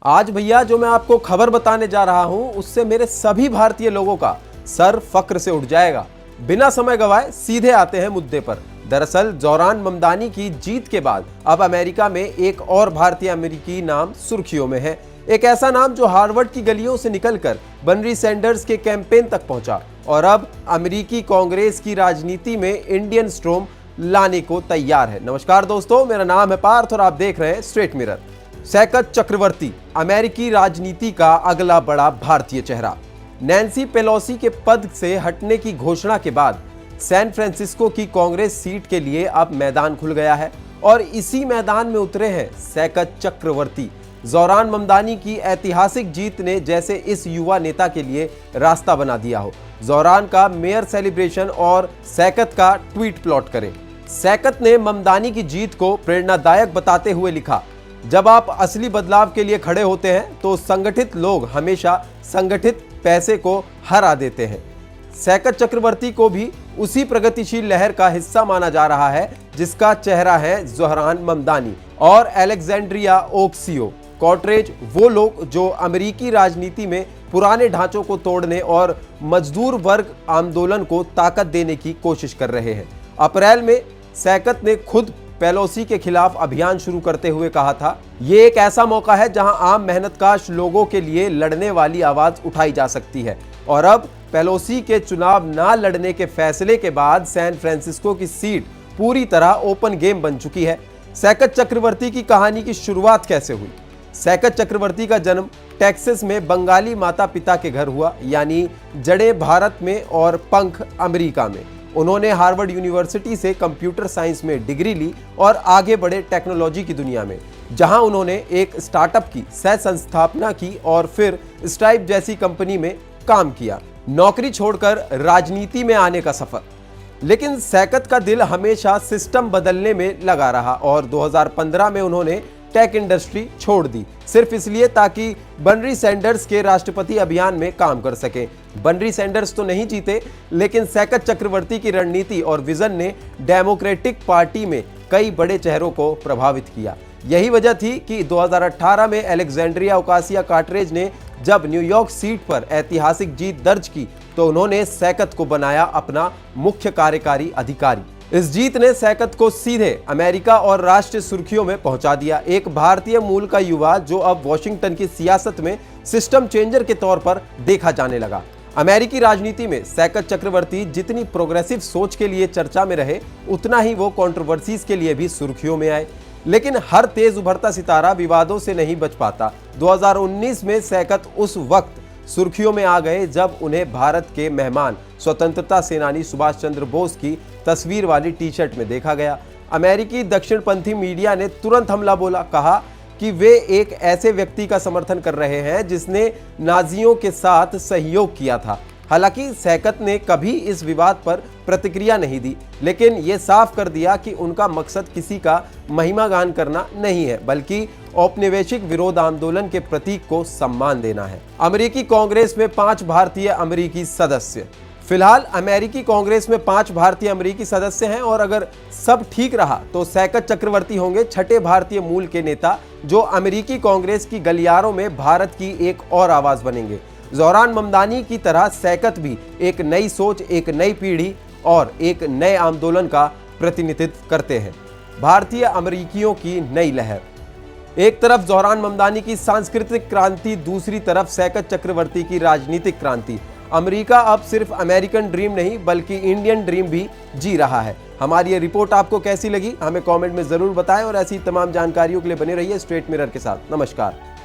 आज भैया जो मैं आपको खबर बताने जा रहा हूं उससे मेरे सभी भारतीय लोगों का सर फक्र से उठ जाएगा। बिना समय गवाए सीधे आते हैं मुद्दे पर। दरअसल ज़ोरान ममदानी की जीत के बाद अब अमेरिका में एक और भारतीय अमेरिकी नाम सुर्खियों में है। एक ऐसा नाम जो हार्वर्ड की गलियों से निकलकर बर्नी सैंडर्स के कैंपेन तक पहुंचा और अब अमेरिकी कांग्रेस की राजनीति में इंडियन स्ट्रोम लाने को तैयार है। नमस्कार दोस्तों, मेरा नाम है पार्थ और आप देख रहे हैं स्ट्रेट मिरर। सैकत चक्रवर्ती अमेरिकी राजनीति का अगला बड़ा भारतीय चेहरा। नैन्सी पेलोसी के पद से हटने की घोषणा के बाद सैन फ्रांसिस्को की कांग्रेस सीट के लिए अब मैदान खुल गया है और इसी मैदान में उतरे हैं सैकत चक्रवर्ती। ज़ोरान ममदानी की ऐतिहासिक जीत ने जैसे इस युवा नेता के लिए रास्ता बना दिया हो। ज़ोरान का मेयर सेलिब्रेशन और सैकत का ट्वीट प्लॉट करें। सैकत ने ममदानी की जीत को प्रेरणादायक बताते हुए लिखा, जब आप असली बदलाव के लिए खड़े होते हैं तो संगठित लोग हमेशा संगठित पैसे को हरा देते हैं। सैकत चक्रवर्ती को भी उसी प्रगतिशील लहर का हिस्सा माना जा रहा है जिसका चेहरा है ज़ोरान ममदानी और अलेक्जेंड्रिया ओक्सियो कॉर्टेज, वो लोग जो अमेरिकी राजनीति में पुराने ढांचों को तोड़ने और मजदूर वर्ग आंदोलन को ताकत देने की कोशिश कर रहे हैं। अप्रैल में सैकत ने खुद पेलोसी के खिलाफ अभियान शुरू करते हुए कहा था, ये एक ऐसा मौका है जहां आम मेहनतकाश लोगों के लिए लड़ने वाली आवाज उठाई जा सकती है। और अब पेलोसी के चुनाव ना लड़ने के फैसले के बाद सैन फ्रांसिस्को की सीट पूरी तरह ओपन गेम बन चुकी है। सैकत चक्रवर्ती की कहानी की शुरुआत कैसे हुई? सैकत चक्रवर्ती का जन्म टेक्सास में बंगाली माता पिता के घर हुआ, यानी जड़ें भारत में और पंख अमेरिका में। उन्होंने हार्वर्ड यूनिवर्सिटी से कंप्यूटर साइंस में डिग्री ली और आगे बढ़े टेक्नोलॉजी की दुनिया में, जहां उन्होंने एक स्टार्टअप की सह संस्थापना की और फिर स्ट्राइप जैसी कंपनी में काम किया। नौकरी छोड़कर राजनीति में आने का सफर। लेकिन सैकत का दिल हमेशा सिस्टम बदलने में लगा रहा और 2015 में उन्होंने टेक इंडस्ट्री छोड़ दी, सिर्फ इसलिए ताकि बर्नी सैंडर्स के राष्ट्रपति अभियान में काम कर सके। बर्नी सैंडर्स तो नहीं जीते, लेकिन सैकत चक्रवर्ती की रणनीति और विजन ने डेमोक्रेटिक पार्टी में कई बड़े चेहरों को प्रभावित किया। यही वजह थी कि 2018 में अलेक्जेंड्रिया ओकासियो कॉर्टेज ने जब न्यूयॉर्क सीट पर ऐतिहासिक जीत दर्ज की तो उन्होंने सैकत को बनाया अपना मुख्य कार्यकारी अधिकारी। इस जीत ने सैकत को सीधे अमेरिका और राष्ट्रीय सुर्खियों में पहुंचा दिया। एक भारतीय मूल का युवा जो अब वॉशिंगटन की सियासत में सिस्टम चेंजर के तौर पर देखा जाने लगा। अमेरिकी राजनीति में सैकत चक्रवर्ती जितनी प्रोग्रेसिव सोच के लिए चर्चा में रहे, उतना ही वो कंट्रोवर्सीज के लिए भी सुर्खियों में आए। लेकिन हर तेज उभरता सितारा विवादों से नहीं बच पाता। 2019 में सैकत उस वक्त सुर्खियों में आ गए जब उन्हें भारत के मेहमान स्वतंत्रता सेनानी सुभाष चंद्र बोस की तस्वीर वाली टी शर्ट में देखा गया। अमेरिकी दक्षिणपंथी मीडिया ने तुरंत हमला बोला, कहा कि वे एक ऐसे व्यक्ति का समर्थन कर रहे हैं जिसने नाजियों के साथ सहयोग किया था। हालांकि सैकत ने कभी इस विवाद पर प्रतिक्रिया नहीं दी, लेकिन ये साफ कर दिया कि उनका मकसद किसी का महिमागान करना नहीं है, बल्कि औपनिवेशिक विरोध आंदोलन के प्रतीक को सम्मान देना है। अमेरिकी कांग्रेस में 5 भारतीय अमेरिकी सदस्य। फिलहाल अमेरिकी कांग्रेस में 5 भारतीय अमेरिकी सदस्य हैं और अगर सब ठीक रहा तो सैकत चक्रवर्ती होंगे छठे भारतीय मूल के नेता जो अमेरिकी कांग्रेस की गलियारों में भारत की एक और आवाज बनेंगे। ज़ोरान ममदानी की तरह सैकत भी एक नई सोच, एक नई पीढ़ी और एक नए आंदोलन का प्रतिनिधित्व करते हैं। भारतीय अमेरिकियों की नई लहर। एक तरफ ज़ोरान ममदानी की सांस्कृतिक क्रांति, दूसरी तरफ सैकत चक्रवर्ती की राजनीतिक क्रांति। अमेरिका अब सिर्फ अमेरिकन ड्रीम नहीं बल्कि इंडियन ड्रीम भी जी रहा है। हमारी ये रिपोर्ट आपको कैसी लगी हमें कमेंट में जरूर बताएं और ऐसी तमाम जानकारियों के लिए बने रहिए स्ट्रेट मिरर के साथ। नमस्कार।